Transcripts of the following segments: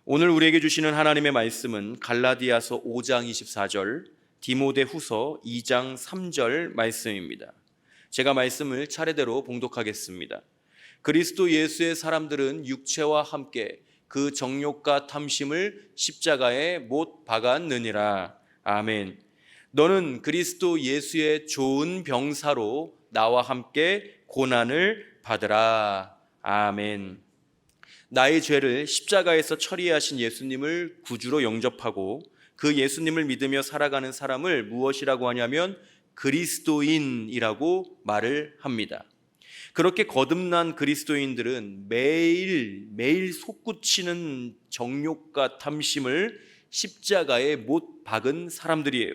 오늘 우리에게 주시는 하나님의 말씀은 갈라디아서 5장 24절, 디모데후서 2장 3절 말씀입니다. 제가 말씀을 차례대로 봉독하겠습니다. 그리스도 예수의 사람들은 육체와 함께 그 정욕과 탐심을 십자가에 못 박았느니라. 아멘. 너는 그리스도 예수의 좋은 병사로 나와 함께 고난을 받으라. 아멘. 나의 죄를 십자가에서 처리하신 예수님을 구주로 영접하고 그 예수님을 믿으며 살아가는 사람을 무엇이라고 하냐면 그리스도인이라고 말을 합니다. 그렇게 거듭난 그리스도인들은 매일 솟구치는 정욕과 탐심을 십자가에 못 박은 사람들이에요.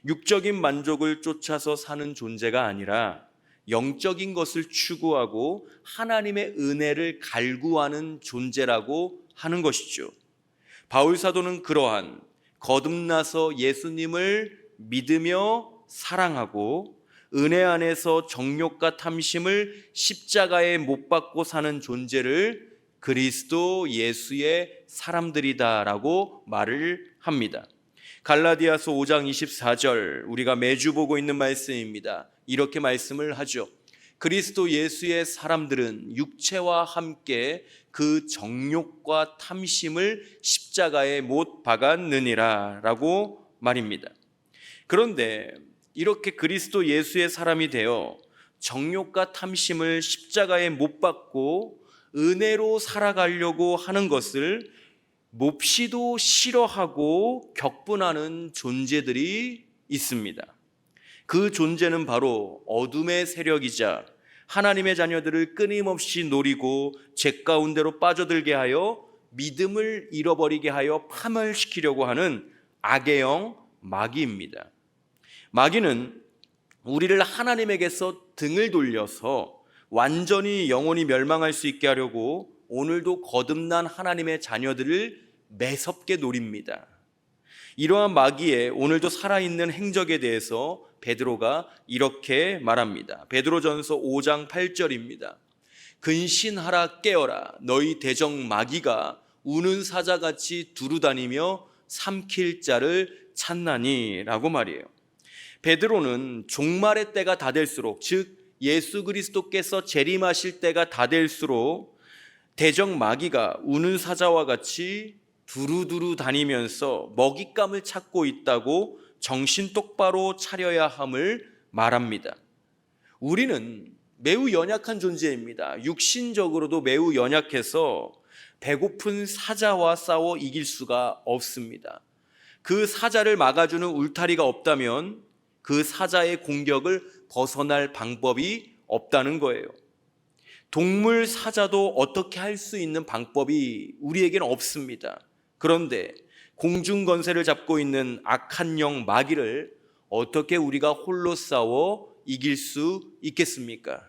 육적인 만족을 쫓아서 사는 존재가 아니라 영적인 것을 추구하고 하나님의 은혜를 갈구하는 존재라고 하는 것이죠. 바울 사도는 그러한 거듭나서 예수님을 믿으며 사랑하고 은혜 안에서 정욕과 탐심을 십자가에 못 박고 사는 존재를 그리스도 예수의 사람들이다라고 말을 합니다. 갈라디아서 5장 24절 우리가 매주 보고 있는 말씀입니다. 이렇게 말씀을 하죠. 그리스도 예수의 사람들은 육체와 함께 그 정욕과 탐심을 십자가에 못 박았느니라 라고 말입니다. 그런데 이렇게 그리스도 예수의 사람이 되어 정욕과 탐심을 십자가에 못 박고 은혜로 살아가려고 하는 것을 몹시도 싫어하고 격분하는 존재들이 있습니다. 그 존재는 바로 어둠의 세력이자 하나님의 자녀들을 끊임없이 노리고 죄 가운데로 빠져들게 하여 믿음을 잃어버리게 하여 파멸시키려고 하는 악의 영 마귀입니다. 마귀는 우리를 하나님에게서 등을 돌려서 완전히 영혼이 멸망할 수 있게 하려고 오늘도 거듭난 하나님의 자녀들을 매섭게 노립니다. 이러한 마귀의 오늘도 살아있는 행적에 대해서 베드로가 이렇게 말합니다. 베드로전서 5장 8절입니다. 근신하라 깨어라 너희 대적 마귀가 우는 사자같이 두루다니며 삼킬 자를 찾나니 라고 말이에요. 베드로는 종말의 때가 다 될수록 즉 예수 그리스도께서 재림하실 때가 다 될수록 대적 마귀가 우는 사자와 같이 두루두루 다니면서 먹잇감을 찾고 있다고 정신 똑바로 차려야 함을 말합니다. 우리는 매우 연약한 존재입니다. 육신적으로도 매우 연약해서 배고픈 사자와 싸워 이길 수가 없습니다. 그 사자를 막아주는 울타리가 없다면 그 사자의 공격을 벗어날 방법이 없다는 거예요. 동물 사자도 어떻게 할 수 있는 방법이 우리에게는 없습니다. 그런데 공중권세를 잡고 있는 악한 영 마귀를 어떻게 우리가 홀로 싸워 이길 수 있겠습니까?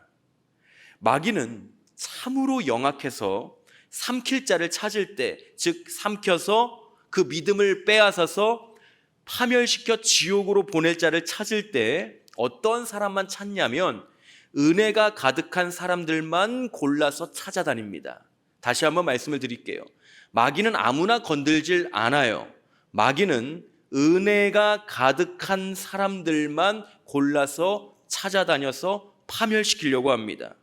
마귀는 참으로 영악해서 삼킬 자를 찾을 때, 즉 삼켜서 그 믿음을 빼앗아서 파멸시켜 지옥으로 보낼 자를 찾을 때 어떤 사람만 찾냐면 은혜가 가득한 사람들만 골라서 찾아다닙니다. 다시 한번 말씀을 드릴게요. 마귀는 아무나 건들질 않아요. 마귀는 은혜가 가득한 사람들만 골라서 찾아다녀서 파멸시키려고 합니다.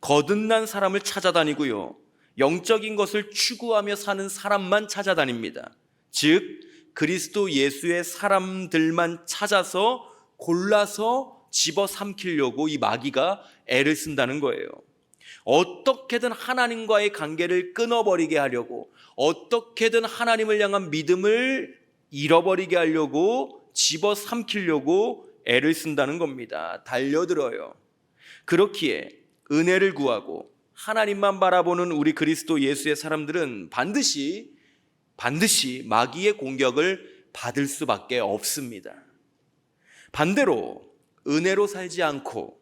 거듭난 사람을 찾아다니고요. 영적인 것을 추구하며 사는 사람만 찾아다닙니다. 즉 그리스도 예수의 사람들만 찾아서 골라서 집어삼키려고 이 마귀가 애를 쓴다는 거예요. 어떻게든 하나님과의 관계를 끊어버리게 하려고, 어떻게든 하나님을 향한 믿음을 잃어버리게 하려고 집어삼키려고 애를 쓴다는 겁니다. 달려들어요. 그렇기에 은혜를 구하고 하나님만 바라보는 우리 그리스도 예수의 사람들은 반드시 마귀의 공격을 받을 수밖에 없습니다. 반대로 은혜로 살지 않고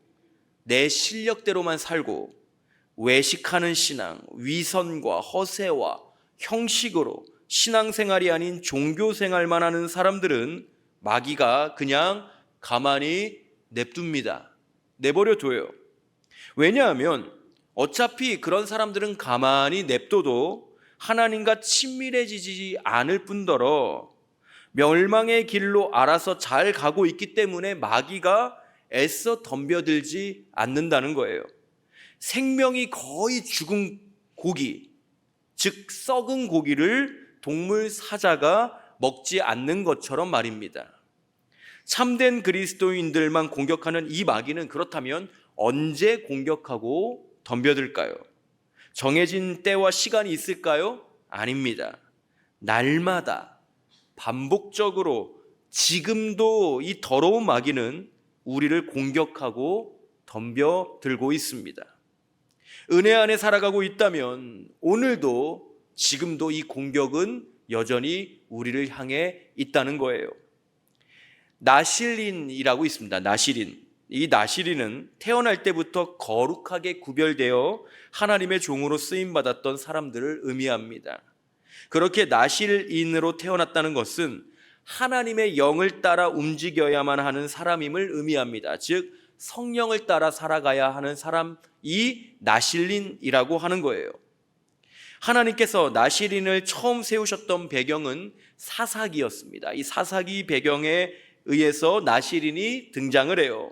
내 실력대로만 살고 외식하는 신앙, 위선과 허세와 형식으로 신앙생활이 아닌 종교생활만 하는 사람들은 마귀가 그냥 가만히 냅둡니다. 내버려 둬요. 왜냐하면 어차피 그런 사람들은 가만히 냅둬도 하나님과 친밀해지지 않을 뿐더러 멸망의 길로 알아서 잘 가고 있기 때문에 마귀가 애써 덤벼들지 않는다는 거예요. 생명이 거의 죽은 고기, 즉 썩은 고기를 동물 사자가 먹지 않는 것처럼 말입니다. 참된 그리스도인들만 공격하는 이 마귀는 그렇다면 언제 공격하고 덤벼들까요? 정해진 때와 시간이 있을까요? 아닙니다. 날마다 반복적으로 지금도 이 더러운 마귀는 우리를 공격하고 덤벼들고 있습니다. 은혜 안에 살아가고 있다면 오늘도 지금도 이 공격은 여전히 우리를 향해 있다는 거예요. 나실인이라고 있습니다. 나실인. 이 나실인은 태어날 때부터 거룩하게 구별되어 하나님의 종으로 쓰임받았던 사람들을 의미합니다. 그렇게 나실인으로 태어났다는 것은 하나님의 영을 따라 움직여야만 하는 사람임을 의미합니다. 즉 성령을 따라 살아가야 하는 사람이 나실인이라고 하는 거예요. 하나님께서 나실인을 처음 세우셨던 배경은 사사기였습니다. 이 사사기 배경에 의해서 나실인이 등장을 해요.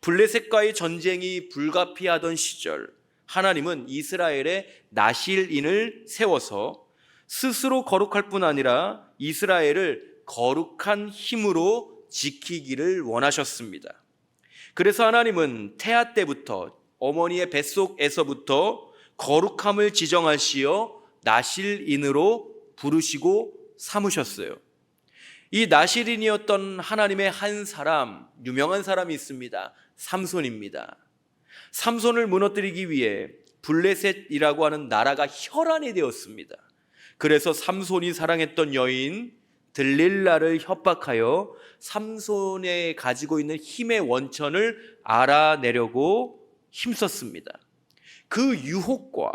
블레셋과의 전쟁이 불가피하던 시절 하나님은 이스라엘에 나실인을 세워서 스스로 거룩할 뿐 아니라 이스라엘을 거룩한 힘으로 지키기를 원하셨습니다. 그래서 하나님은 태아 때부터 어머니의 뱃속에서부터 거룩함을 지정하시어 나실인으로 부르시고 삼으셨어요. 이 나실인이었던 하나님의 한 사람, 유명한 사람이 있습니다. 삼손입니다. 삼손을 무너뜨리기 위해 블레셋이라고 하는 나라가 혈안이 되었습니다. 그래서 삼손이 사랑했던 여인 들릴라를 협박하여 삼손에 가지고 있는 힘의 원천을 알아내려고 힘썼습니다. 그 유혹과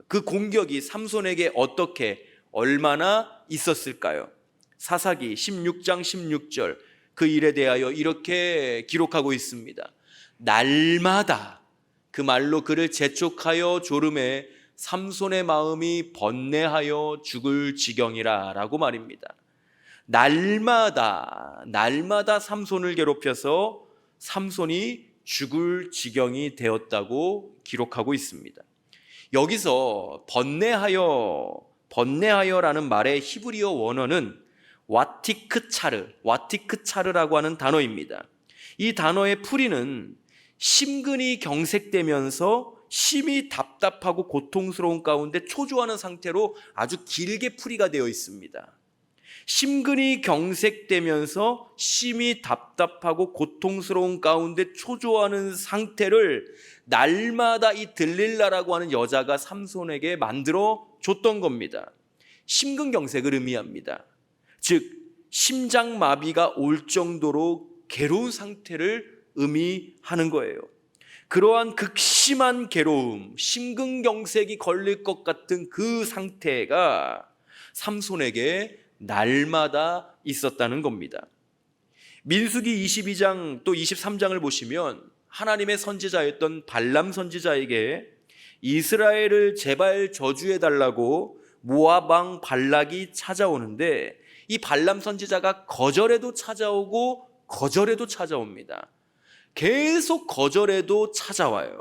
그 공격이 삼손에게 어떻게 얼마나 있었을까요? 사사기 16장 16절 그 일에 대하여 이렇게 기록하고 있습니다. 날마다 그 말로 그를 재촉하여 조름에 삼손의 마음이 번뇌하여 죽을 지경이라 라고 말입니다. 날마다 삼손을 괴롭혀서 삼손이 죽을 지경이 되었다고 기록하고 있습니다. 여기서 번뇌하여라는 말의 히브리어 원어는 와티크차르라고 하는 단어입니다. 이 단어의 풀이는 심근이 경색되면서 심히 답답하고 고통스러운 가운데 초조하는 상태로 아주 길게 풀이가 되어 있습니다. 심근이 경색되면서 심히 답답하고 고통스러운 가운데 초조하는 상태를 날마다 이 들릴라라고 하는 여자가 삼손에게 만들어 줬던 겁니다. 심근경색을 의미합니다. 즉 심장마비가 올 정도로 괴로운 상태를 의미하는 거예요. 그러한 극심한 괴로움, 심근경색이 걸릴 것 같은 그 상태가 삼손에게 날마다 있었다는 겁니다. 민수기 22장 또 23장을 보시면 하나님의 선지자였던 발람 선지자에게 이스라엘을 제발 저주해달라고 모압 왕 발락이 찾아오는데 이 발람 선지자가 거절해도 찾아오고 거절해도 찾아옵니다. 계속 거절해도 찾아와요.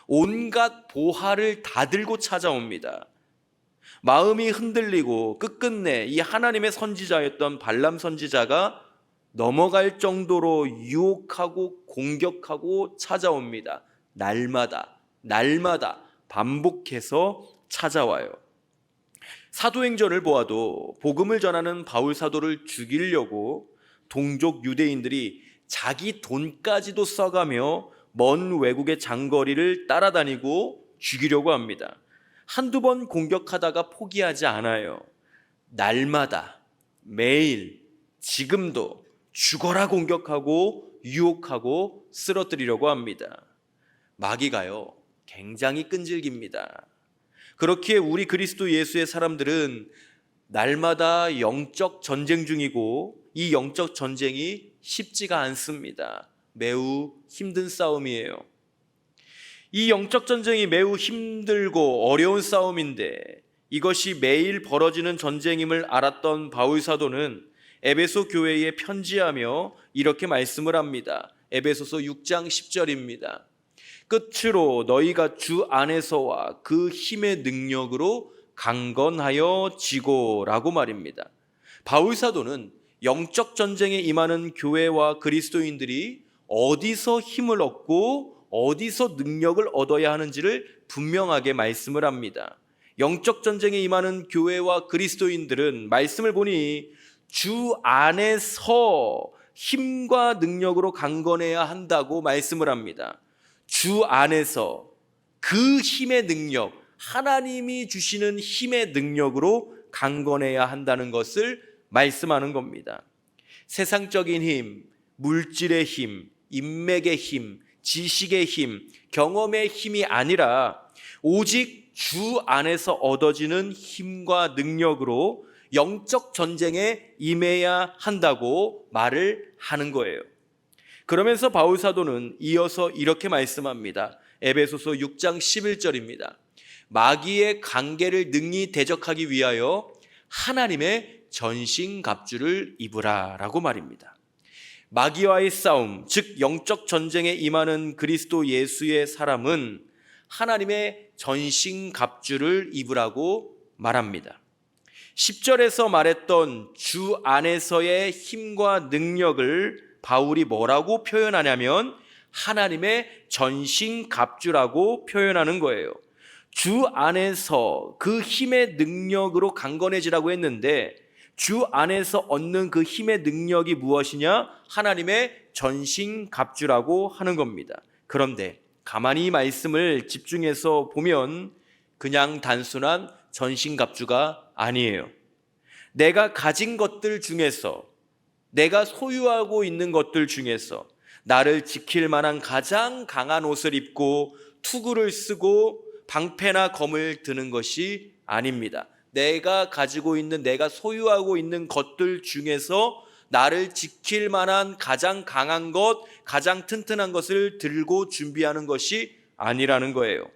온갖 보화를 다 들고 찾아옵니다. 마음이 흔들리고 끝끝내 이 하나님의 선지자였던 발람 선지자가 넘어갈 정도로 유혹하고 공격하고 찾아옵니다. 날마다 반복해서 찾아와요. 사도행전을 보아도 복음을 전하는 바울 사도를 죽이려고 동족 유대인들이 자기 돈까지도 써가며 먼 외국의 장거리를 따라다니고 죽이려고 합니다. 한두 번 공격하다가 포기하지 않아요. 날마다 매일 지금도 죽어라 공격하고 유혹하고 쓰러뜨리려고 합니다. 마귀가요 굉장히 끈질깁니다. 그렇기에 우리 그리스도 예수의 사람들은 날마다 영적 전쟁 중이고 이 영적 전쟁이 쉽지가 않습니다. 매우 힘든 싸움이에요. 이 영적 전쟁이 매우 힘들고 어려운 싸움인데 이것이 매일 벌어지는 전쟁임을 알았던 바울 사도는 에베소 교회에 편지하며 이렇게 말씀을 합니다. 에베소서 6장 10절입니다. 끝으로 너희가 주 안에서와 그 힘의 능력으로 강건하여 지고라고 말입니다. 바울 사도는 영적 전쟁에 임하는 교회와 그리스도인들이 어디서 힘을 얻고 어디서 능력을 얻어야 하는지를 분명하게 말씀을 합니다. 영적 전쟁에 임하는 교회와 그리스도인들은 말씀을 보니 주 안에서 힘과 능력으로 강건해야 한다고 말씀을 합니다. 주 안에서 그 힘의 능력, 하나님이 주시는 힘의 능력으로 강건해야 한다는 것을 말씀하는 겁니다. 세상적인 힘, 물질의 힘, 인맥의 힘, 지식의 힘, 경험의 힘이 아니라 오직 주 안에서 얻어지는 힘과 능력으로 영적 전쟁에 임해야 한다고 말을 하는 거예요. 그러면서 바울 사도는 이어서 이렇게 말씀합니다. 에베소서 6장 11절입니다. 마귀의 관계를 능히 대적하기 위하여 하나님의 전신갑주를 입으라 라고 말입니다. 마귀와의 싸움, 즉 영적 전쟁에 임하는 그리스도 예수의 사람은 하나님의 전신갑주를 입으라고 말합니다. 10절에서 말했던 주 안에서의 힘과 능력을 바울이 뭐라고 표현하냐면 하나님의 전신갑주라고 표현하는 거예요. 주 안에서 그 힘의 능력으로 강건해지라고 했는데 주 안에서 얻는 그 힘의 능력이 무엇이냐? 하나님의 전신갑주라고 하는 겁니다. 그런데 가만히 이 말씀을 집중해서 보면 그냥 단순한 전신갑주가 아니에요. 내가 가진 것들 중에서, 내가 소유하고 있는 것들 중에서 나를 지킬 만한 가장 강한 옷을 입고 투구를 쓰고 방패나 검을 드는 것이 아닙니다. 내가 가지고 있는, 내가 소유하고 있는 것들 중에서 나를 지킬 만한 가장 강한 것, 가장 튼튼한 것을 들고 준비하는 것이 아니라는 거예요.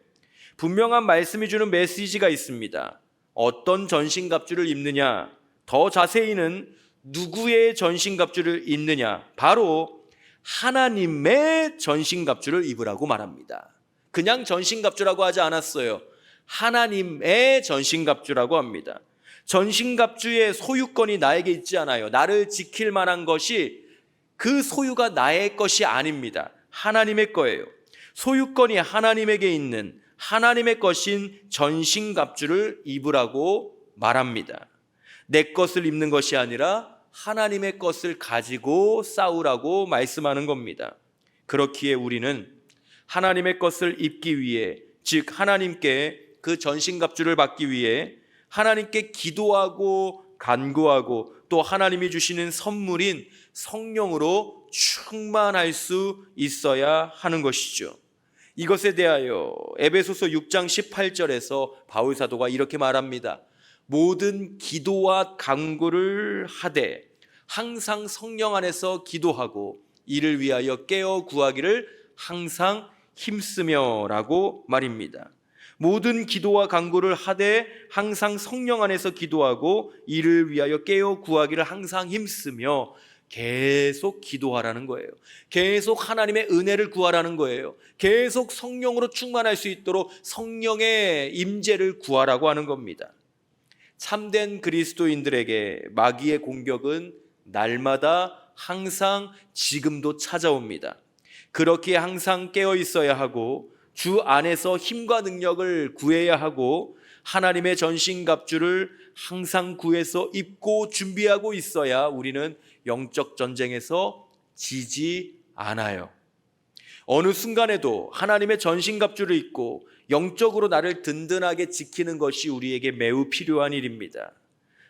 분명한 말씀이 주는 메시지가 있습니다. 어떤 전신갑주를 입느냐, 더 자세히는 누구의 전신갑주를 입느냐, 바로 하나님의 전신갑주를 입으라고 말합니다. 그냥 전신갑주라고 하지 않았어요. 하나님의 전신갑주라고 합니다. 전신갑주의 소유권이 나에게 있지 않아요. 나를 지킬 만한 것이, 그 소유가 나의 것이 아닙니다. 하나님의 거예요. 소유권이 하나님에게 있는 하나님의 것인 전신갑주를 입으라고 말합니다. 내 것을 입는 것이 아니라 하나님의 것을 가지고 싸우라고 말씀하는 겁니다. 그렇기에 우리는 하나님의 것을 입기 위해, 즉 하나님께 그 전신갑주를 받기 위해 하나님께 기도하고 간구하고 또 하나님이 주시는 선물인 성령으로 충만할 수 있어야 하는 것이죠. 이것에 대하여 에베소서 6장 18절에서 바울 사도가 이렇게 말합니다. 모든 기도와 간구를 하되 항상 성령 안에서 기도하고 이를 위하여 깨어 구하기를 항상 힘쓰며 라고 말입니다. 모든 기도와 간구를 하되 항상 성령 안에서 기도하고 이를 위하여 깨어 구하기를 항상 힘쓰며, 계속 기도하라는 거예요. 계속 하나님의 은혜를 구하라는 거예요. 계속 성령으로 충만할 수 있도록 성령의 임재를 구하라고 하는 겁니다. 참된 그리스도인들에게 마귀의 공격은 날마다 항상 지금도 찾아옵니다. 그렇기에 항상 깨어 있어야 하고 주 안에서 힘과 능력을 구해야 하고 하나님의 전신갑주를 항상 구해서 입고 준비하고 있어야 우리는 영적 전쟁에서 지지 않아요. 어느 순간에도 하나님의 전신갑주를 입고 영적으로 나를 든든하게 지키는 것이 우리에게 매우 필요한 일입니다.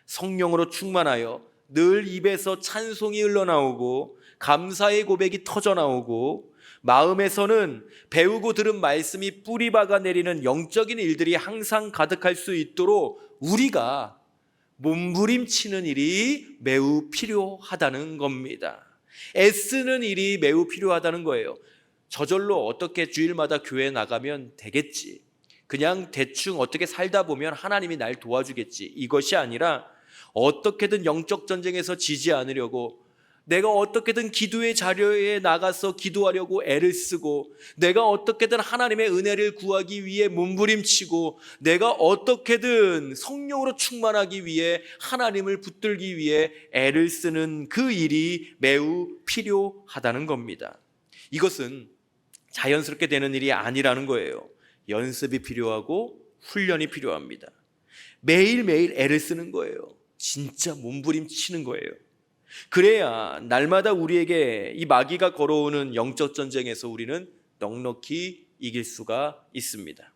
성령으로 충만하여 늘 입에서 찬송이 흘러나오고 감사의 고백이 터져나오고 마음에서는 배우고 들은 말씀이 뿌리박아 내리는 영적인 일들이 항상 가득할 수 있도록 우리가 몸부림치는 일이 매우 필요하다는 겁니다. 애쓰는 일이 매우 필요하다는 거예요. 저절로 어떻게 주일마다 교회 나가면 되겠지. 그냥 대충 어떻게 살다 보면 하나님이 날 도와주겠지, 이것이 아니라 어떻게든 영적 전쟁에서 지지 않으려고, 내가 어떻게든 기도의 자료에 나가서 기도하려고 애를 쓰고, 내가 어떻게든 하나님의 은혜를 구하기 위해 몸부림치고, 내가 어떻게든 성령으로 충만하기 위해 하나님을 붙들기 위해 애를 쓰는 그 일이 매우 필요하다는 겁니다. 이것은 자연스럽게 되는 일이 아니라는 거예요. 연습이 필요하고 훈련이 필요합니다. 매일매일 애를 쓰는 거예요. 진짜 몸부림치는 거예요. 그래야 날마다 우리에게 이 마귀가 걸어오는 영적 전쟁에서 우리는 넉넉히 이길 수가 있습니다.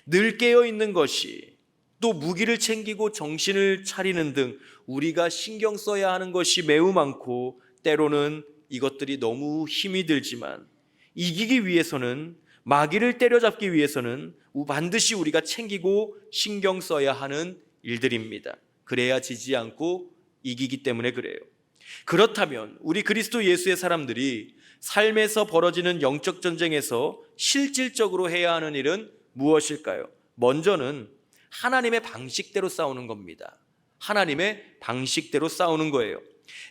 늘 깨어있는 것이, 또 무기를 챙기고 정신을 차리는 등 우리가 신경 써야 하는 것이 매우 많고, 때로는 이것들이 너무 힘이 들지만 이기기 위해서는, 마귀를 때려잡기 위해서는 반드시 우리가 챙기고 신경 써야 하는 일들입니다. 그래야 지지 않고 이기기 때문에 그래요. 그렇다면 우리 그리스도 예수의 사람들이 삶에서 벌어지는 영적 전쟁에서 실질적으로 해야 하는 일은 무엇일까요? 먼저는 하나님의 방식대로 싸우는 겁니다. 하나님의 방식대로 싸우는 거예요.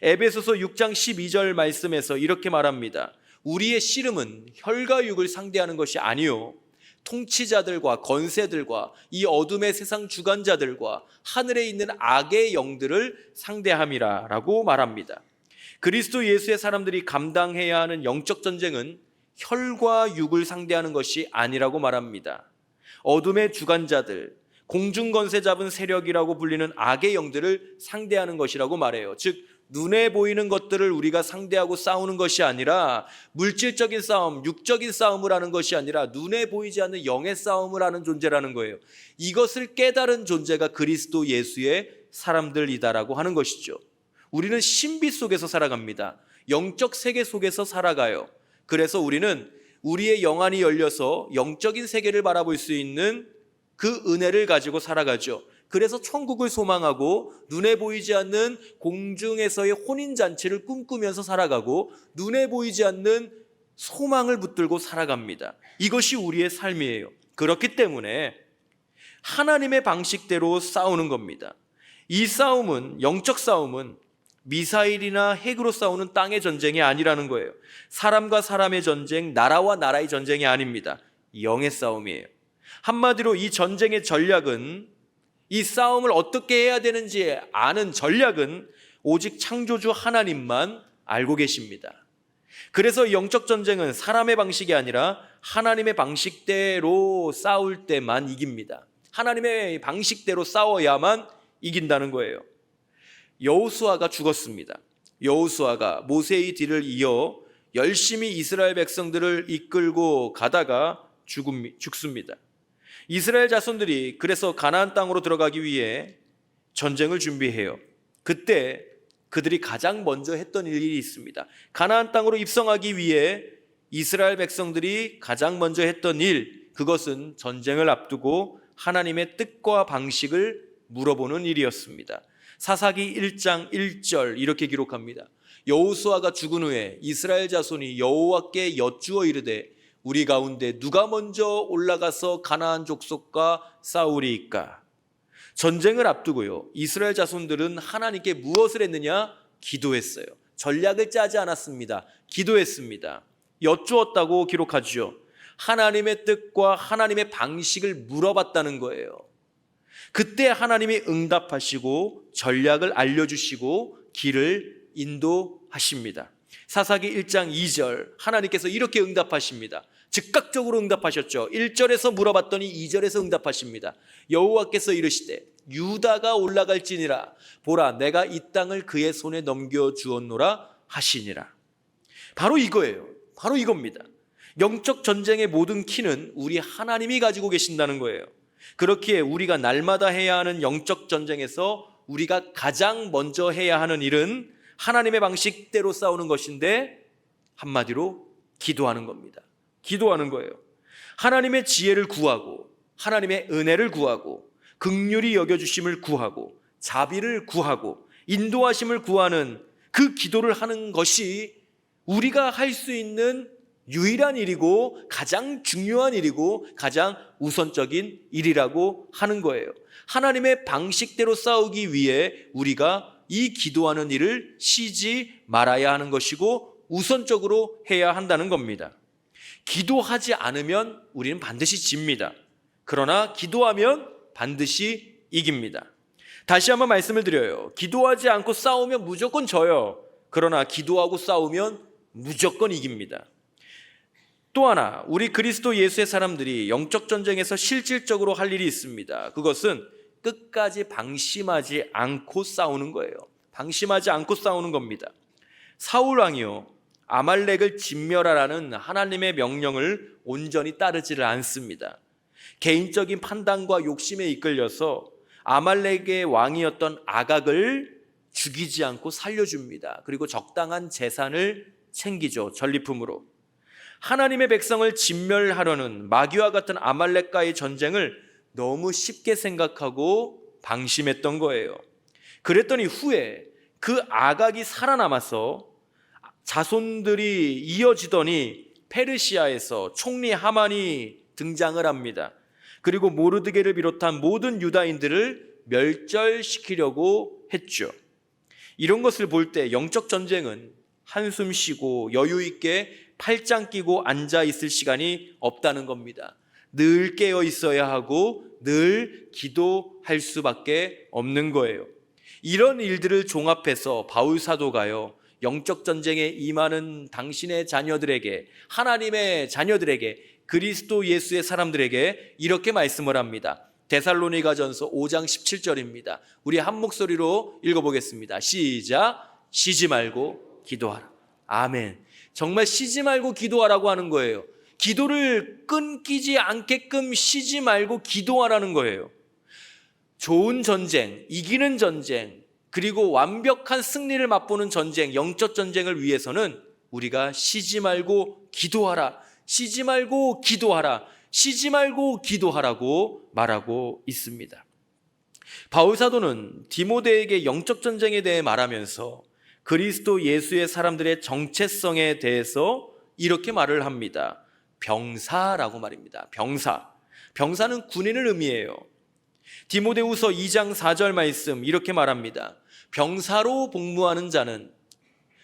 에베소서 6장 12절 말씀에서 이렇게 말합니다. 우리의 씨름은 혈과 육을 상대하는 것이 아니요 통치자들과 권세들과 이 어둠의 세상 주관자들과 하늘에 있는 악의 영들을 상대함이라 라고 말합니다. 그리스도 예수의 사람들이 감당해야 하는 영적 전쟁은 혈과 육을 상대하는 것이 아니라고 말합니다. 어둠의 주관자들, 공중권세 잡은 세력이라고 불리는 악의 영들을 상대하는 것이라고 말해요. 즉 눈에 보이는 것들을 우리가 상대하고 싸우는 것이 아니라, 물질적인 싸움, 육적인 싸움을 하는 것이 아니라 눈에 보이지 않는 영의 싸움을 하는 존재라는 거예요. 이것을 깨달은 존재가 그리스도 예수의 사람들이다라고 하는 것이죠. 우리는 신비 속에서 살아갑니다. 영적 세계 속에서 살아가요. 그래서 우리는 우리의 영안이 열려서 영적인 세계를 바라볼 수 있는 그 은혜를 가지고 살아가죠. 그래서 천국을 소망하고 눈에 보이지 않는 공중에서의 혼인잔치를 꿈꾸면서 살아가고, 눈에 보이지 않는 소망을 붙들고 살아갑니다. 이것이 우리의 삶이에요. 그렇기 때문에 하나님의 방식대로 싸우는 겁니다. 이 싸움은, 영적 싸움은 미사일이나 핵으로 싸우는 땅의 전쟁이 아니라는 거예요. 사람과 사람의 전쟁, 나라와 나라의 전쟁이 아닙니다. 영의 싸움이에요. 한마디로 이 전쟁의 전략은, 이 싸움을 어떻게 해야 되는지 아는 전략은 오직 창조주 하나님만 알고 계십니다. 그래서 영적 전쟁은 사람의 방식이 아니라 하나님의 방식대로 싸울 때만 이깁니다. 하나님의 방식대로 싸워야만 이긴다는 거예요. 여호수아가 죽었습니다. 여호수아가 모세의 뒤를 이어 열심히 이스라엘 백성들을 이끌고 가다가 죽습니다. 이스라엘 자손들이 그래서 가나안 땅으로 들어가기 위해 전쟁을 준비해요. 그때 그들이 가장 먼저 했던 일이 있습니다. 가나안 땅으로 입성하기 위해 이스라엘 백성들이 가장 먼저 했던 일, 그것은 전쟁을 앞두고 하나님의 뜻과 방식을 물어보는 일이었습니다. 사사기 1장 1절 이렇게 기록합니다. 여호수아가 죽은 후에 이스라엘 자손이 여호와께 여쭈어 이르되 우리 가운데 누가 먼저 올라가서 가나안 족속과 싸우리이까? 전쟁을 앞두고요, 이스라엘 자손들은 하나님께 무엇을 했느냐? 기도했어요. 전략을 짜지 않았습니다. 기도했습니다. 여쭈었다고 기록하죠. 하나님의 뜻과 하나님의 방식을 물어봤다는 거예요. 그때 하나님이 응답하시고 전략을 알려주시고 길을 인도하십니다. 사사기 1장 2절 하나님께서 이렇게 응답하십니다. 즉각적으로 응답하셨죠. 1절에서 물어봤더니 2절에서 응답하십니다. 여호와께서 이르시되 유다가 올라갈지니라 보라 내가 이 땅을 그의 손에 넘겨주었노라 하시니라. 바로 이거예요. 바로 이겁니다. 영적 전쟁의 모든 키는 우리 하나님이 가지고 계신다는 거예요. 그렇기에 우리가 날마다 해야 하는 영적 전쟁에서 우리가 가장 먼저 해야 하는 일은 하나님의 방식대로 싸우는 것인데, 한마디로 기도하는 겁니다. 기도하는 거예요. 하나님의 지혜를 구하고, 하나님의 은혜를 구하고, 긍휼히 여겨주심을 구하고, 자비를 구하고, 인도하심을 구하는 그 기도를 하는 것이 우리가 할 수 있는 유일한 일이고 가장 중요한 일이고 가장 우선적인 일이라고 하는 거예요. 하나님의 방식대로 싸우기 위해 우리가 이 기도하는 일을 쉬지 말아야 하는 것이고 우선적으로 해야 한다는 겁니다. 기도하지 않으면 우리는 반드시 집니다. 그러나 기도하면 반드시 이깁니다. 다시 한번 말씀을 드려요. 기도하지 않고 싸우면 무조건 져요. 그러나 기도하고 싸우면 무조건 이깁니다. 또 하나, 우리 그리스도 예수의 사람들이 영적 전쟁에서 실질적으로 할 일이 있습니다. 그것은 끝까지 방심하지 않고 싸우는 거예요. 방심하지 않고 싸우는 겁니다. 사울 왕이요, 아말렉을 진멸하라는 하나님의 명령을 온전히 따르지를 않습니다. 개인적인 판단과 욕심에 이끌려서 아말렉의 왕이었던 아각을 죽이지 않고 살려줍니다. 그리고 적당한 재산을 챙기죠. 전리품으로. 하나님의 백성을 진멸하려는 마귀와 같은 아말렉과의 전쟁을 너무 쉽게 생각하고 방심했던 거예요. 그랬더니 후에 그 아각이 살아남아서 자손들이 이어지더니 페르시아에서 총리 하만이 등장을 합니다. 그리고 모르드게를 비롯한 모든 유다인들을 멸절시키려고 했죠. 이런 것을 볼 때 영적 전쟁은 한숨 쉬고 여유 있게 팔짱 끼고 앉아 있을 시간이 없다는 겁니다. 늘 깨어 있어야 하고 늘 기도할 수밖에 없는 거예요. 이런 일들을 종합해서 바울 사도가요, 영적 전쟁에 임하는 당신의 자녀들에게, 하나님의 자녀들에게, 그리스도 예수의 사람들에게 이렇게 말씀을 합니다. 데살로니가전서 5장 17절입니다. 우리 한 목소리로 읽어보겠습니다. 시작. 쉬지 말고 기도하라. 아멘. 정말 쉬지 말고 기도하라고 하는 거예요. 기도를 끊기지 않게끔 쉬지 말고 기도하라는 거예요. 좋은 전쟁, 이기는 전쟁, 그리고 완벽한 승리를 맛보는 전쟁, 영적 전쟁을 위해서는 우리가 쉬지 말고 기도하라, 쉬지 말고 기도하라, 쉬지 말고 기도하라고 말하고 있습니다. 바울 사도는 디모데에게 영적 전쟁에 대해 말하면서 그리스도 예수의 사람들의 정체성에 대해서 이렇게 말을 합니다. 병사라고 말입니다. 병사. 병사는 군인을 의미해요. 디모데후서 2장 4절 말씀 이렇게 말합니다. 병사로 복무하는 자는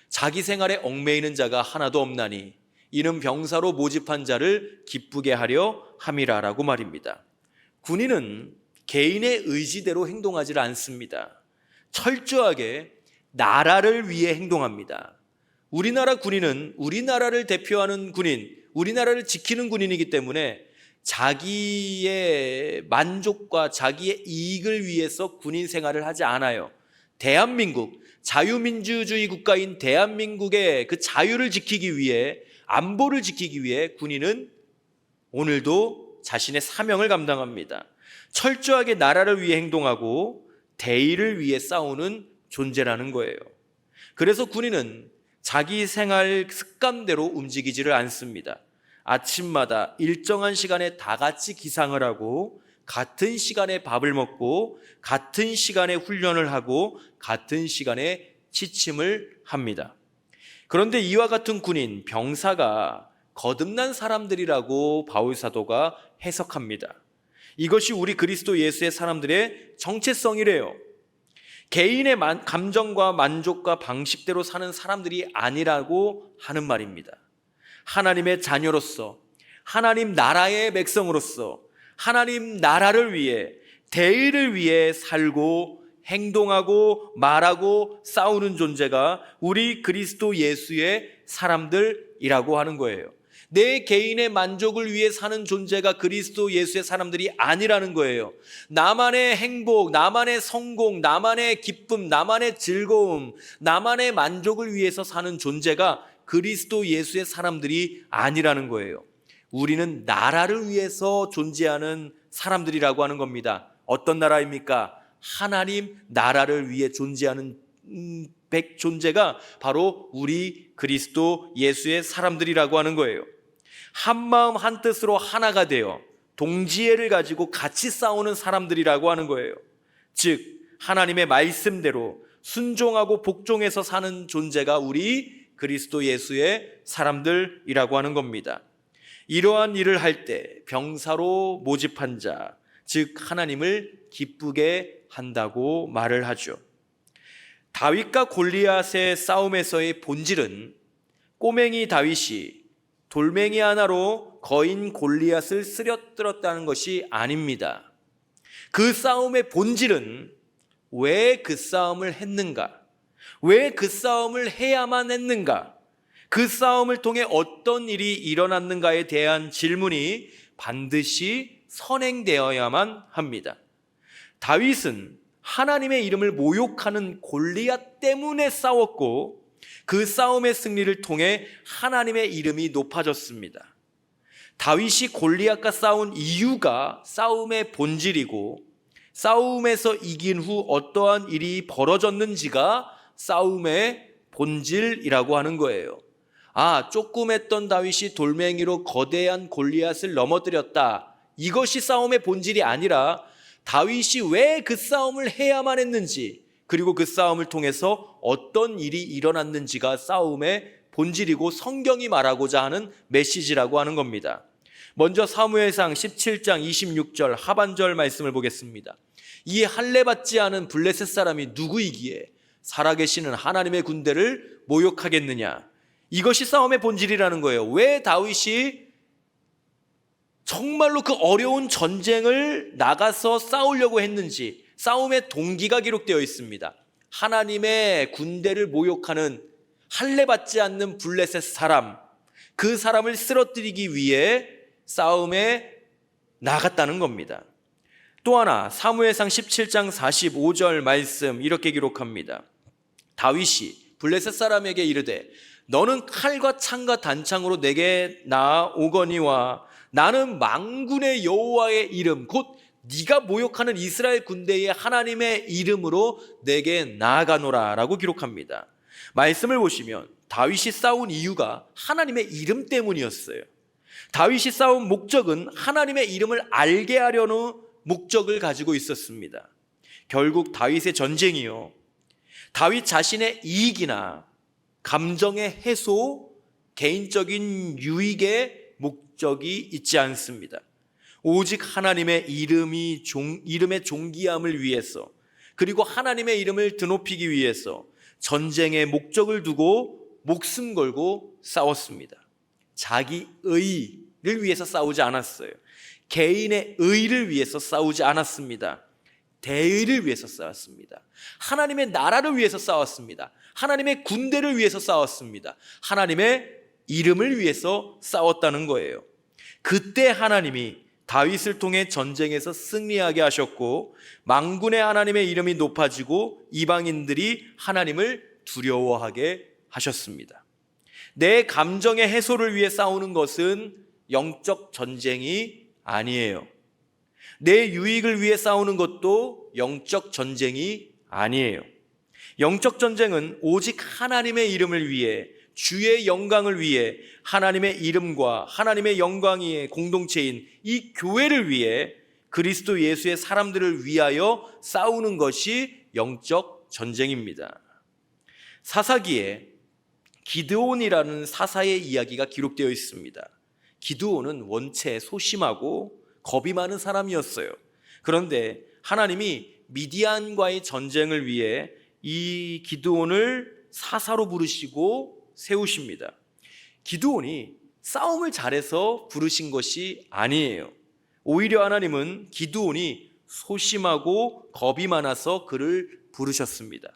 자기 생활에 얽매이는 자가 하나도 없나니 이는 병사로 모집한 자를 기쁘게 하려 함이라라고 말입니다. 군인은 개인의 의지대로 행동하지 않습니다. 철저하게 나라를 위해 행동합니다. 우리나라 군인은 우리나라를 대표하는 군인, 우리나라를 지키는 군인이기 때문에 자기의 만족과 자기의 이익을 위해서 군인 생활을 하지 않아요. 대한민국, 자유민주주의 국가인 대한민국의 그 자유를 지키기 위해, 안보를 지키기 위해 군인은 오늘도 자신의 사명을 감당합니다. 철저하게 나라를 위해 행동하고 대의를 위해 싸우는 존재라는 거예요. 그래서 군인은 자기 생활 습관대로 움직이지를 않습니다. 아침마다 일정한 시간에 다 같이 기상을 하고 같은 시간에 밥을 먹고 같은 시간에 훈련을 하고 같은 시간에 취침을 합니다. 그런데 이와 같은 군인, 병사가 거듭난 사람들이라고 바울 사도가 해석합니다. 이것이 우리 그리스도 예수의 사람들의 정체성이래요. 개인의 감정과 만족과 방식대로 사는 사람들이 아니라고 하는 말입니다. 하나님의 자녀로서, 하나님 나라의 백성으로서, 하나님 나라를 위해, 대의를 위해 살고 행동하고 말하고 싸우는 존재가 우리 그리스도 예수의 사람들이라고 하는 거예요. 내 개인의 만족을 위해 사는 존재가 그리스도 예수의 사람들이 아니라는 거예요. 나만의 행복, 나만의 성공, 나만의 기쁨, 나만의 즐거움, 나만의 만족을 위해서 사는 존재가 그리스도 예수의 사람들이 아니라는 거예요. 우리는 나라를 위해서 존재하는 사람들이라고 하는 겁니다. 어떤 나라입니까? 하나님 나라를 위해 존재하는 존재가 바로 우리 그리스도 예수의 사람들이라고 하는 거예요. 한마음 한뜻으로 하나가 되어 동지애를 가지고 같이 싸우는 사람들이라고 하는 거예요. 즉 하나님의 말씀대로 순종하고 복종해서 사는 존재가 우리 그리스도 예수의 사람들이라고 하는 겁니다. 이러한 일을 할 때 병사로 모집한 자, 즉 하나님을 기쁘게 한다고 말을 하죠. 다윗과 골리앗의 싸움에서의 본질은 꼬맹이 다윗이 돌멩이 하나로 거인 골리앗을 쓰러뜨렸다는 것이 아닙니다. 그 싸움의 본질은 왜 그 싸움을 했는가? 왜 그 싸움을 해야만 했는가? 그 싸움을 통해 어떤 일이 일어났는가에 대한 질문이 반드시 선행되어야만 합니다. 다윗은 하나님의 이름을 모욕하는 골리앗 때문에 싸웠고 그 싸움의 승리를 통해 하나님의 이름이 높아졌습니다. 다윗이 골리앗과 싸운 이유가 싸움의 본질이고 싸움에서 이긴 후 어떠한 일이 벌어졌는지가 싸움의 본질이라고 하는 거예요. 조그맸던 다윗이 돌멩이로 거대한 골리앗을 넘어뜨렸다. 이것이 싸움의 본질이 아니라 다윗이 왜 그 싸움을 해야만 했는지, 그리고 그 싸움을 통해서 어떤 일이 일어났는지가 싸움의 본질이고 성경이 말하고자 하는 메시지라고 하는 겁니다. 먼저 사무엘상 17장 26절 하반절 말씀을 보겠습니다. 이 할례받지 않은 블레셋 사람이 누구이기에 살아계시는 하나님의 군대를 모욕하겠느냐. 이것이 싸움의 본질이라는 거예요. 왜 다윗이 정말로 그 어려운 전쟁을 나가서 싸우려고 했는지 싸움의 동기가 기록되어 있습니다. 하나님의 군대를 모욕하는 할례받지 않는 블레셋 사람, 그 사람을 쓰러뜨리기 위해 싸움에 나갔다는 겁니다. 또 하나 사무엘상 17장 45절 말씀 이렇게 기록합니다. 다윗이 블레셋 사람에게 이르되 너는 칼과 창과 단창으로 내게 나아오거니와 나는 만군의 여호와의 이름 곧 네가 모욕하는 이스라엘 군대의 하나님의 이름으로 내게 나아가노라 라고 기록합니다. 말씀을 보시면 다윗이 싸운 이유가 하나님의 이름 때문이었어요. 다윗이 싸운 목적은 하나님의 이름을 알게 하려는 목적을 가지고 있었습니다. 결국 다윗의 전쟁이요, 다윗 자신의 이익이나 감정의 해소, 개인적인 유익의 목적이 있지 않습니다. 오직 하나님의 이름의 존귀함을 위해서, 그리고 하나님의 이름을 드높이기 위해서 전쟁의 목적을 두고 목숨 걸고 싸웠습니다. 자기 의를 위해서 싸우지 않았어요. 개인의 의를 위해서 싸우지 않았습니다. 대의를 위해서 싸웠습니다. 하나님의 나라를 위해서 싸웠습니다. 하나님의 군대를 위해서 싸웠습니다. 하나님의 이름을 위해서 싸웠다는 거예요. 그때 하나님이 다윗을 통해 전쟁에서 승리하게 하셨고 만군의 하나님의 이름이 높아지고 이방인들이 하나님을 두려워하게 하셨습니다. 내 감정의 해소를 위해 싸우는 것은 영적 전쟁이 아니에요. 내 유익을 위해 싸우는 것도 영적 전쟁이 아니에요. 영적 전쟁은 오직 하나님의 이름을 위해, 주의 영광을 위해, 하나님의 이름과 하나님의 영광의 공동체인 이 교회를 위해, 그리스도 예수의 사람들을 위하여 싸우는 것이 영적 전쟁입니다. 사사기에 기드온이라는 사사의 이야기가 기록되어 있습니다. 기드온은 원체 소심하고 겁이 많은 사람이었어요. 그런데 하나님이 미디안과의 전쟁을 위해 이 기드온을 사사로 부르시고 세우십니다. 기드온이 싸움을 잘해서 부르신 것이 아니에요. 오히려 하나님은 기드온이 소심하고 겁이 많아서 그를 부르셨습니다.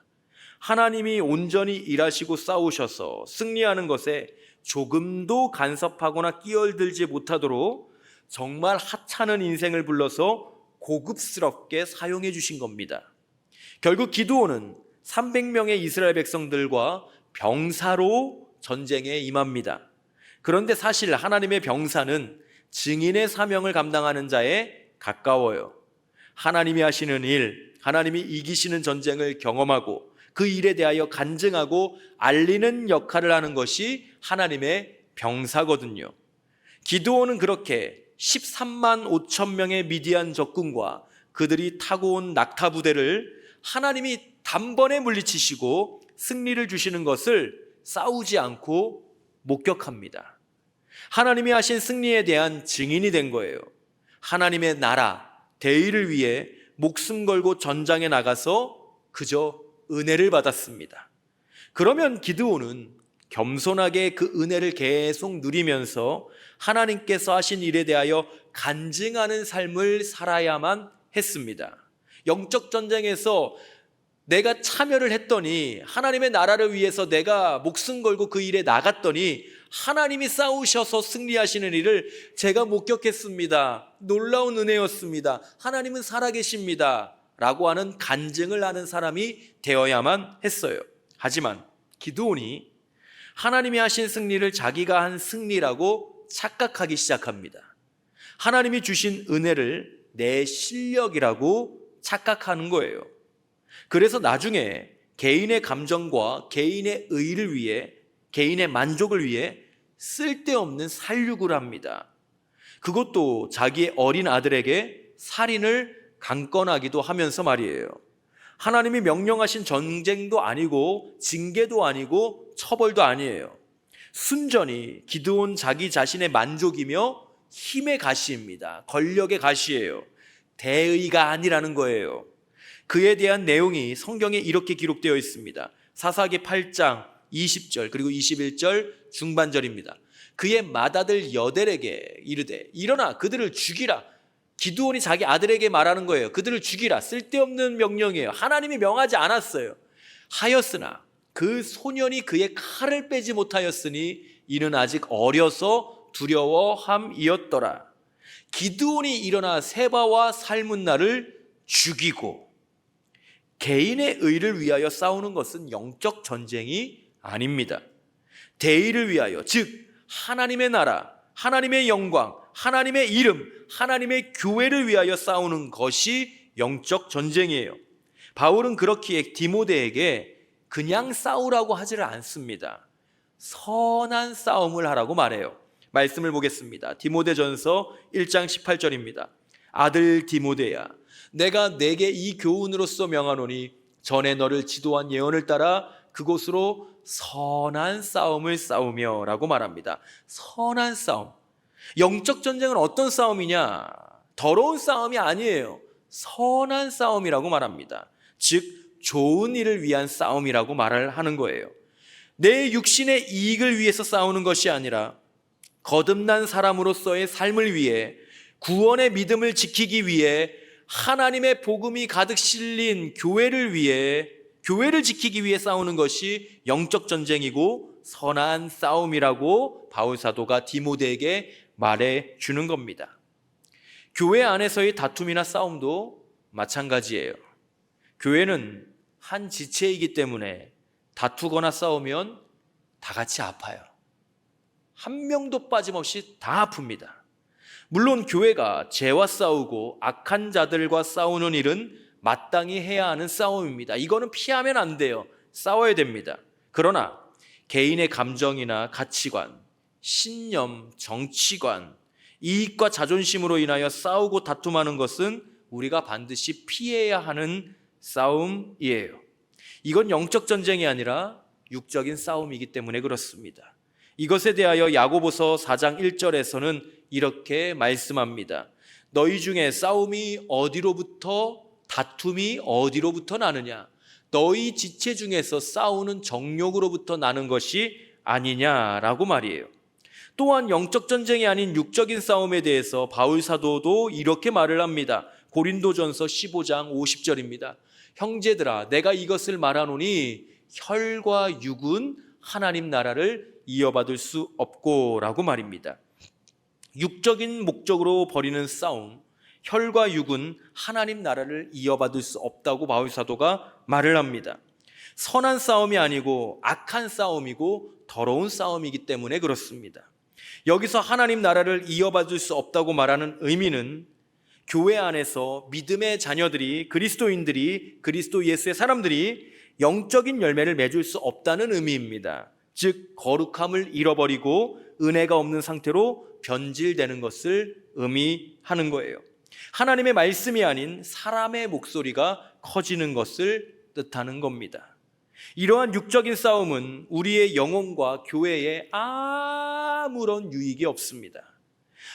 하나님이 온전히 일하시고 싸우셔서 승리하는 것에 조금도 간섭하거나 끼어들지 못하도록 정말 하찮은 인생을 불러서 고급스럽게 사용해 주신 겁니다. 결국 기드온은 300명의 이스라엘 백성들과 병사로 전쟁에 임합니다. 그런데 사실 하나님의 병사는 증인의 사명을 감당하는 자에 가까워요. 하나님이 하시는 일, 하나님이 이기시는 전쟁을 경험하고 그 일에 대하여 간증하고 알리는 역할을 하는 것이 하나님의 병사거든요. 기드온은 그렇게 13만 5천 명의 미디안 적군과 그들이 타고 온 낙타 부대를 하나님이 단번에 물리치시고 승리를 주시는 것을 싸우지 않고 목격합니다. 하나님이 하신 승리에 대한 증인이 된 거예요. 하나님의 나라, 대의를 위해 목숨 걸고 전장에 나가서 그저 은혜를 받았습니다. 그러면 기드온은 겸손하게 그 은혜를 계속 누리면서 하나님께서 하신 일에 대하여 간증하는 삶을 살아야만 했습니다. 영적 전쟁에서 내가 참여를 했더니, 하나님의 나라를 위해서 내가 목숨 걸고 그 일에 나갔더니 하나님이 싸우셔서 승리하시는 일을 제가 목격했습니다. 놀라운 은혜였습니다. 하나님은 살아계십니다. 라고 하는 간증을 하는 사람이 되어야만 했어요. 하지만 기드온이 하나님이 하신 승리를 자기가 한 승리라고 착각하기 시작합니다. 하나님이 주신 은혜를 내 실력이라고 착각하는 거예요. 그래서 나중에 개인의 감정과 개인의 의를 위해, 개인의 만족을 위해 쓸데없는 살육을 합니다. 그것도 자기의 어린 아들에게 살인을 강권하기도 하면서 말이에요. 하나님이 명령하신 전쟁도 아니고 징계도 아니고 처벌도 아니에요. 순전히 기드온 자기 자신의 만족이며 힘의 가시입니다. 권력의 가시예요. 대의가 아니라는 거예요. 그에 대한 내용이 성경에 이렇게 기록되어 있습니다. 사사기 8장 20절 그리고 21절 중반절입니다. 그의 맏아들 여델에게 이르되 일어나 그들을 죽이라. 기드온이 자기 아들에게 말하는 거예요. 그들을 죽이라. 쓸데없는 명령이에요. 하나님이 명하지 않았어요. 하였으나 그 소년이 그의 칼을 빼지 못하였으니 이는 아직 어려서 두려워함이었더라. 기드온이 일어나 세바와 살문나를 죽이고, 개인의 의를 위하여 싸우는 것은 영적 전쟁이 아닙니다. 대의를 위하여, 즉 하나님의 나라, 하나님의 영광, 하나님의 이름, 하나님의 교회를 위하여 싸우는 것이 영적 전쟁이에요. 바울은 그렇기에 디모데에게 그냥 싸우라고 하지를 않습니다. 선한 싸움을 하라고 말해요. 말씀을 보겠습니다. 디모데전서 1장 18절입니다. 아들 디모데야, 내가 내게 이 교훈으로서 명하노니 전에 너를 지도한 예언을 따라 그곳으로 선한 싸움을 싸우며 라고 말합니다. 선한 싸움. 영적 전쟁은 어떤 싸움이냐? 더러운 싸움이 아니에요. 선한 싸움이라고 말합니다. 즉 좋은 일을 위한 싸움이라고 말을 하는 거예요. 내 육신의 이익을 위해서 싸우는 것이 아니라 거듭난 사람으로서의 삶을 위해, 구원의 믿음을 지키기 위해, 하나님의 복음이 가득 실린 교회를 위해, 교회를 지키기 위해 싸우는 것이 영적 전쟁이고 선한 싸움이라고 바울 사도가 디모데에게 말해 주는 겁니다. 교회 안에서의 다툼이나 싸움도 마찬가지예요. 교회는 한 지체이기 때문에 다투거나 싸우면 다 같이 아파요. 한 명도 빠짐없이 다 아픕니다. 물론 교회가 죄와 싸우고 악한 자들과 싸우는 일은 마땅히 해야 하는 싸움입니다. 이거는 피하면 안 돼요. 싸워야 됩니다. 그러나 개인의 감정이나 가치관, 신념, 정치관, 이익과 자존심으로 인하여 싸우고 다툼하는 것은 우리가 반드시 피해야 하는 싸움이에요. 이건 영적 전쟁이 아니라 육적인 싸움이기 때문에 그렇습니다. 이것에 대하여 야고보서 4장 1절에서는 이렇게 말씀합니다. 너희 중에 싸움이 어디로부터, 다툼이 어디로부터 나느냐? 너희 지체 중에서 싸우는 정욕으로부터 나는 것이 아니냐라고 말이에요. 또한 영적 전쟁이 아닌 육적인 싸움에 대해서 바울 사도도 이렇게 말을 합니다. 고린도전서 15장 50절입니다. 형제들아, 내가 이것을 말하노니 혈과 육은 하나님 나라를 이어받을 수 없고 라고 말입니다. 육적인 목적으로 벌이는 싸움, 혈과 육은 하나님 나라를 이어받을 수 없다고 바울 사도가 말을 합니다. 선한 싸움이 아니고 악한 싸움이고 더러운 싸움이기 때문에 그렇습니다. 여기서 하나님 나라를 이어받을 수 없다고 말하는 의미는 교회 안에서 믿음의 자녀들이, 그리스도인들이, 그리스도 예수의 사람들이 영적인 열매를 맺을 수 없다는 의미입니다. 즉 거룩함을 잃어버리고 은혜가 없는 상태로 변질되는 것을 의미하는 거예요. 하나님의 말씀이 아닌 사람의 목소리가 커지는 것을 뜻하는 겁니다. 이러한 육적인 싸움은 우리의 영혼과 교회에 아무런 유익이 없습니다.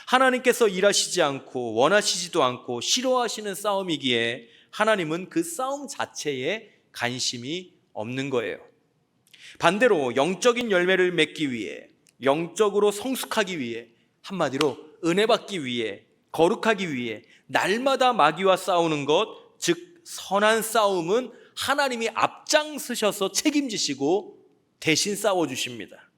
하나님께서 일하시지 않고 원하시지도 않고 싫어하시는 싸움이기에 하나님은 그 싸움 자체에 관심이 없는 거예요. 반대로 영적인 열매를 맺기 위해, 영적으로 성숙하기 위해, 한마디로 은혜 받기 위해, 거룩하기 위해 날마다 마귀와 싸우는 것, 즉 선한 싸움은 하나님이 앞장서셔서 책임지시고 대신 싸워주십니다.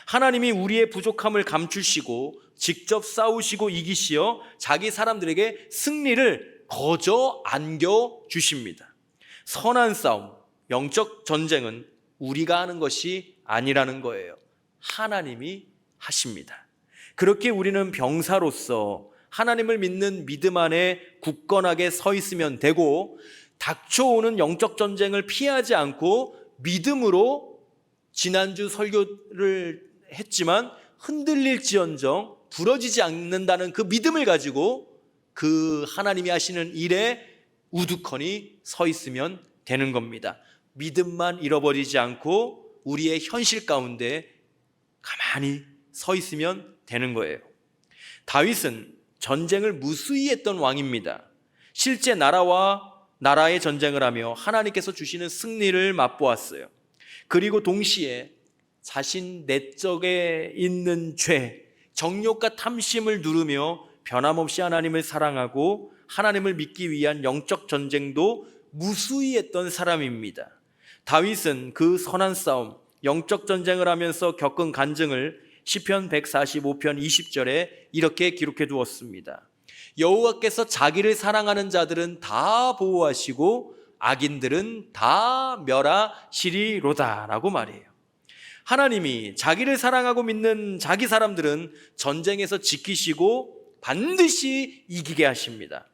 하나님이 우리의 부족함을 감추시고 직접 싸우시고 이기시어 자기 사람들에게 승리를 거저 안겨주십니다. 선한 싸움, 영적 전쟁은 우리가 하는 것이 아니라는 거예요. 하나님이 하십니다. 그렇게 우리는 병사로서 하나님을 믿는 믿음 안에 굳건하게 서 있으면 되고, 닥쳐오는 영적 전쟁을 피하지 않고 믿음으로, 지난주 설교를 했지만 흔들릴지언정 부러지지 않는다는 그 믿음을 가지고 그 하나님이 하시는 일에 우두커니 서 있으면 되는 겁니다. 믿음만 잃어버리지 않고 우리의 현실 가운데 가만히 서 있으면 되는 거예요. 다윗은 전쟁을 무수히 했던 왕입니다. 실제 나라의 전쟁을 하며 하나님께서 주시는 승리를 맛보았어요. 그리고 동시에 자신 내적에 있는 죄, 정욕과 탐심을 누르며 변함없이 하나님을 사랑하고 하나님을 믿기 위한 영적 전쟁도 무수히 했던 사람입니다. 다윗은 그 선한 싸움, 영적 전쟁을 하면서 겪은 간증을 시편 145편 20절에 이렇게 기록해 두었습니다. 여호와께서 자기를 사랑하는 자들은 다 보호하시고 악인들은 다 멸하시리로다 라고 말해요. 하나님이 자기를 사랑하고 믿는 자기 사람들은 전쟁에서 지키시고 반드시 이기게 하십니다.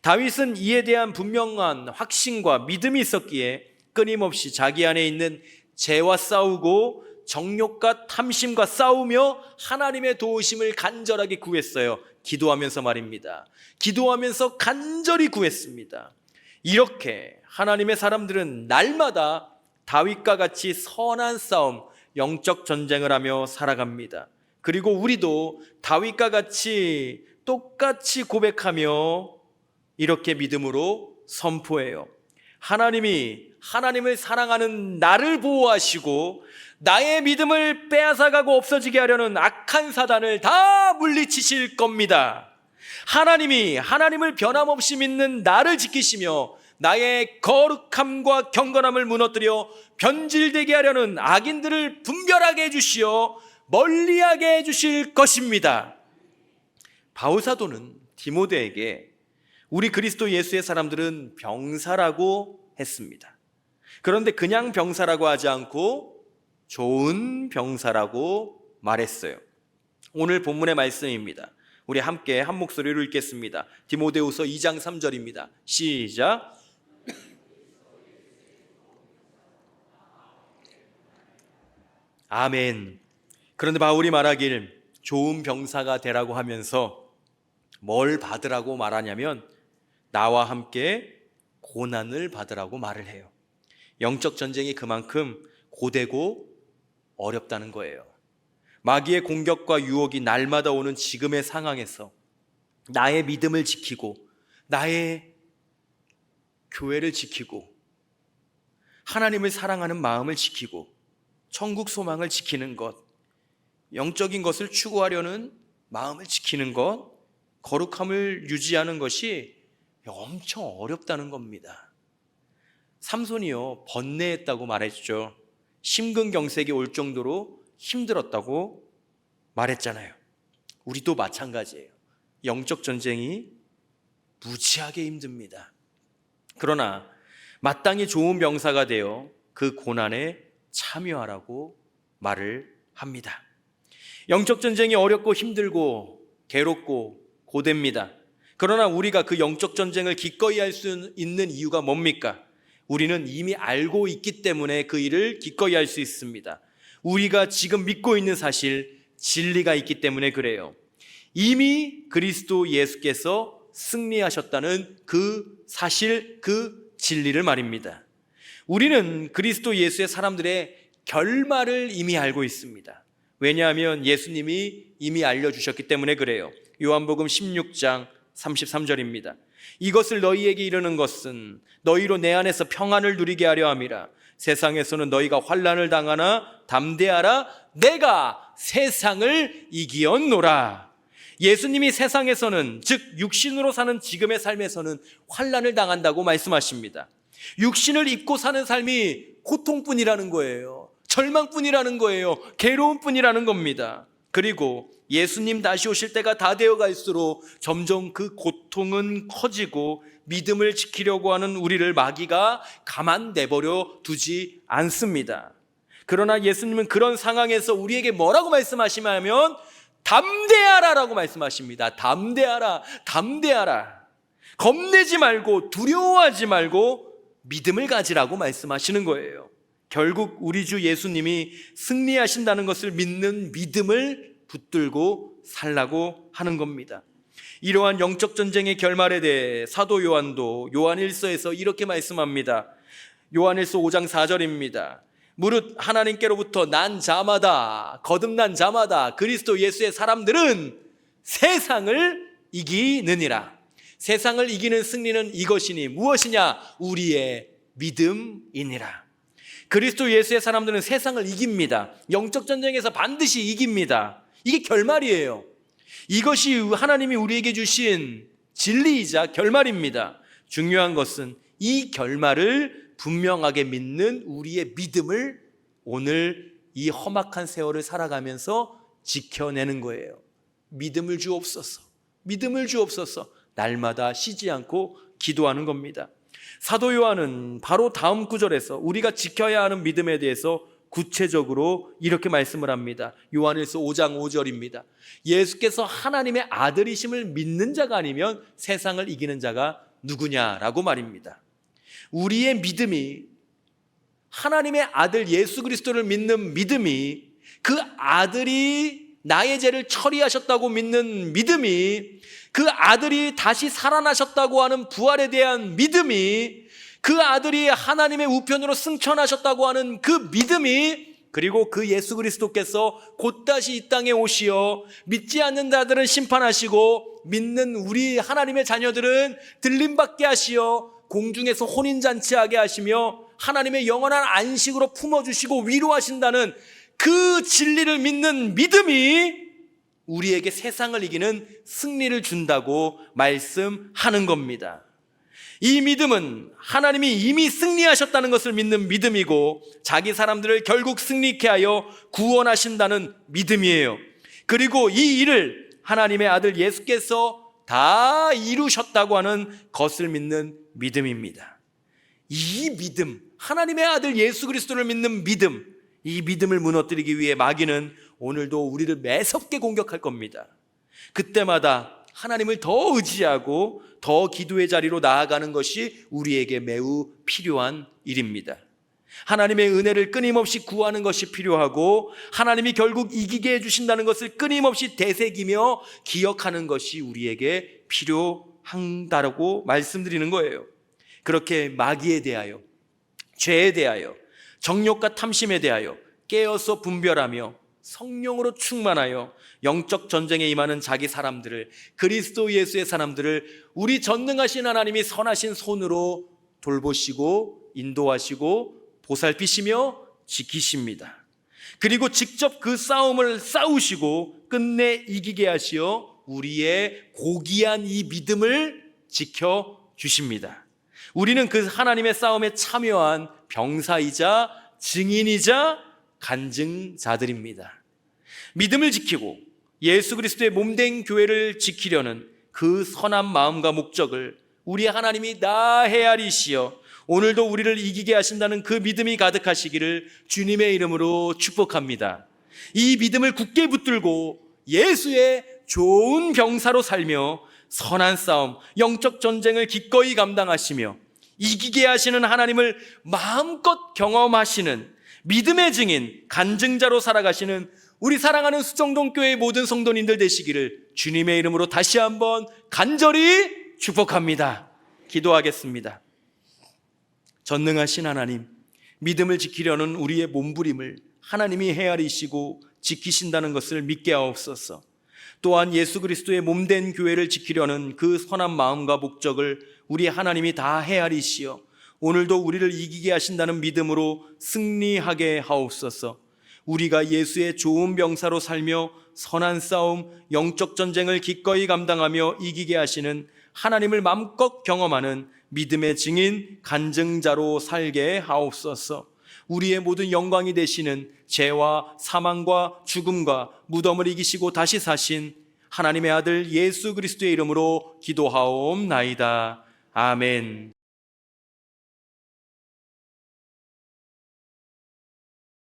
다윗은 이에 대한 분명한 확신과 믿음이 있었기에 끊임없이 자기 안에 있는 죄와 싸우고 정욕과 탐심과 싸우며 하나님의 도우심을 간절하게 구했어요. 기도하면서 말입니다. 기도하면서 간절히 구했습니다. 이렇게 하나님의 사람들은 날마다 다윗과 같이 선한 싸움, 영적 전쟁을 하며 살아갑니다. 그리고 우리도 다윗과 같이 똑같이 고백하며 이렇게 믿음으로 선포해요. 하나님을 사랑하는 나를 보호하시고 나의 믿음을 빼앗아가고 없어지게 하려는 악한 사단을 다 물리치실 겁니다. 하나님을 변함없이 믿는 나를 지키시며 나의 거룩함과 경건함을 무너뜨려 변질되게 하려는 악인들을 분별하게 해주시어 멀리하게 해주실 것입니다. 바울사도는 디모데에게 우리 그리스도 예수의 사람들은 병사라고 했습니다. 그런데 그냥 병사라고 하지 않고 좋은 병사라고 말했어요. 오늘 본문의 말씀입니다. 우리 함께 한 목소리로 읽겠습니다. 디모데후서 2장 3절입니다. 시작. 아멘. 그런데 바울이 말하길 좋은 병사가 되라고 하면서 뭘 받으라고 말하냐면 나와 함께 고난을 받으라고 말을 해요. 영적 전쟁이 그만큼 고되고 어렵다는 거예요. 마귀의 공격과 유혹이 날마다 오는 지금의 상황에서 나의 믿음을 지키고 나의 교회를 지키고 하나님을 사랑하는 마음을 지키고 천국 소망을 지키는 것, 영적인 것을 추구하려는 마음을 지키는 것, 거룩함을 유지하는 것이 엄청 어렵다는 겁니다. 삼손이요 번뇌했다고 말했죠. 심근경색이 올 정도로 힘들었다고 말했잖아요. 우리도 마찬가지예요. 영적 전쟁이 무지하게 힘듭니다. 그러나 마땅히 좋은 병사가 되어 그 고난에 참여하라고 말을 합니다. 영적 전쟁이 어렵고 힘들고 괴롭고 고됩니다. 그러나 우리가 그 영적 전쟁을 기꺼이 할 수 있는 이유가 뭡니까? 우리는 이미 알고 있기 때문에 그 일을 기꺼이 할 수 있습니다. 우리가 지금 믿고 있는 사실, 진리가 있기 때문에 그래요. 이미 그리스도 예수께서 승리하셨다는 그 사실, 그 진리를 말입니다. 우리는 그리스도 예수의 사람들의 결말을 이미 알고 있습니다. 왜냐하면 예수님이 이미 알려주셨기 때문에 그래요. 요한복음 16장 33절입니다. 이것을 너희에게 이르는 것은 너희로 내 안에서 평안을 누리게 하려 함이라. 세상에서는 너희가 환난을 당하나 담대하라. 내가 세상을 이기었노라. 예수님이 세상에서는, 즉 육신으로 사는 지금의 삶에서는 환난을 당한다고 말씀하십니다. 육신을 입고 사는 삶이 고통뿐이라는 거예요. 절망뿐이라는 거예요. 괴로움뿐이라는 겁니다. 그리고 예수님 다시 오실 때가 다 되어 갈수록 점점 그 고통은 커지고 믿음을 지키려고 하는 우리를 마귀가 가만 내버려 두지 않습니다. 그러나 예수님은 그런 상황에서 우리에게 뭐라고 말씀하시냐면 담대하라라고 말씀하십니다. 담대하라, 담대하라. 겁내지 말고 두려워하지 말고 믿음을 가지라고 말씀하시는 거예요. 결국 우리 주 예수님이 승리하신다는 것을 믿는 믿음을 붙들고 살라고 하는 겁니다. 이러한 영적 전쟁의 결말에 대해 사도 요한도 요한일서에서 이렇게 말씀합니다. 요한일서 5장 4절입니다. 무릇 하나님께로부터 난 자마다, 거듭난 자마다 그리스도 예수의 사람들은 세상을 이기느니라. 세상을 이기는 승리는 이것이니 무엇이냐? 우리의 믿음이니라. 그리스도 예수의 사람들은 세상을 이깁니다. 영적 전쟁에서 반드시 이깁니다. 이게 결말이에요. 이것이 하나님이 우리에게 주신 진리이자 결말입니다. 중요한 것은 이 결말을 분명하게 믿는 우리의 믿음을 오늘 이 험악한 세월을 살아가면서 지켜내는 거예요. 믿음을 주옵소서. 믿음을 주옵소서. 날마다 쉬지 않고 기도하는 겁니다. 사도 요한은 바로 다음 구절에서 우리가 지켜야 하는 믿음에 대해서 구체적으로 이렇게 말씀을 합니다. 요한일서 5장 5절입니다. 예수께서 하나님의 아들이심을 믿는 자가 아니면 세상을 이기는 자가 누구냐라고 말입니다. 우리의 믿음이, 하나님의 아들 예수 그리스도를 믿는 믿음이, 그 아들이 나의 죄를 처리하셨다고 믿는 믿음이, 그 아들이 다시 살아나셨다고 하는 부활에 대한 믿음이, 그 아들이 하나님의 우편으로 승천하셨다고 하는 그 믿음이, 그리고 그 예수 그리스도께서 곧 다시 이 땅에 오시어 믿지 않는 자들은 심판하시고 믿는 우리 하나님의 자녀들은 들림받게 하시어 공중에서 혼인잔치하게 하시며 하나님의 영원한 안식으로 품어주시고 위로하신다는 그 진리를 믿는 믿음이 우리에게 세상을 이기는 승리를 준다고 말씀하는 겁니다. 이 믿음은 하나님이 이미 승리하셨다는 것을 믿는 믿음이고 자기 사람들을 결국 승리케 하여 구원하신다는 믿음이에요. 그리고 이 일을 하나님의 아들 예수께서 다 이루셨다고 하는 것을 믿는 믿음입니다. 이 믿음, 하나님의 아들 예수 그리스도를 믿는 믿음, 이 믿음을 무너뜨리기 위해 마귀는 오늘도 우리를 매섭게 공격할 겁니다. 그때마다 하나님을 더 의지하고 더 기도의 자리로 나아가는 것이 우리에게 매우 필요한 일입니다. 하나님의 은혜를 끊임없이 구하는 것이 필요하고 하나님이 결국 이기게 해주신다는 것을 끊임없이 되새기며 기억하는 것이 우리에게 필요하다고 말씀드리는 거예요. 그렇게 마귀에 대하여, 죄에 대하여, 정욕과 탐심에 대하여 깨어서 분별하며 성령으로 충만하여 영적 전쟁에 임하는 자기 사람들을, 그리스도 예수의 사람들을 우리 전능하신 하나님이 선하신 손으로 돌보시고 인도하시고 보살피시며 지키십니다. 그리고 직접 그 싸움을 싸우시고 끝내 이기게 하시어 우리의 고귀한 이 믿음을 지켜주십니다. 우리는 그 하나님의 싸움에 참여한 병사이자 증인이자 간증자들입니다. 믿음을 지키고 예수 그리스도의 몸된 교회를 지키려는 그 선한 마음과 목적을 우리 하나님이 다 헤아리시어 오늘도 우리를 이기게 하신다는 그 믿음이 가득하시기를 주님의 이름으로 축복합니다. 이 믿음을 굳게 붙들고 예수의 좋은 병사로 살며 선한 싸움, 영적 전쟁을 기꺼이 감당하시며 이기게 하시는 하나님을 마음껏 경험하시는 믿음의 증인, 간증자로 살아가시는 우리 사랑하는 수정동교회의 모든 성도님들 되시기를 주님의 이름으로 다시 한번 간절히 축복합니다. 기도하겠습니다. 전능하신 하나님, 믿음을 지키려는 우리의 몸부림을 하나님이 헤아리시고 지키신다는 것을 믿게 하옵소서. 또한 예수 그리스도의 몸된 교회를 지키려는 그 선한 마음과 목적을 우리 하나님이 다 헤아리시어 오늘도 우리를 이기게 하신다는 믿음으로 승리하게 하옵소서. 우리가 예수의 좋은 병사로 살며 선한 싸움, 영적 전쟁을 기꺼이 감당하며 이기게 하시는 하나님을 마음껏 경험하는 믿음의 증인, 간증자로 살게 하옵소서. 우리의 모든 영광이 되시는 죄와 사망과 죽음과 무덤을 이기시고 다시 사신 하나님의 아들 예수 그리스도의 이름으로 기도하옵나이다. 아멘.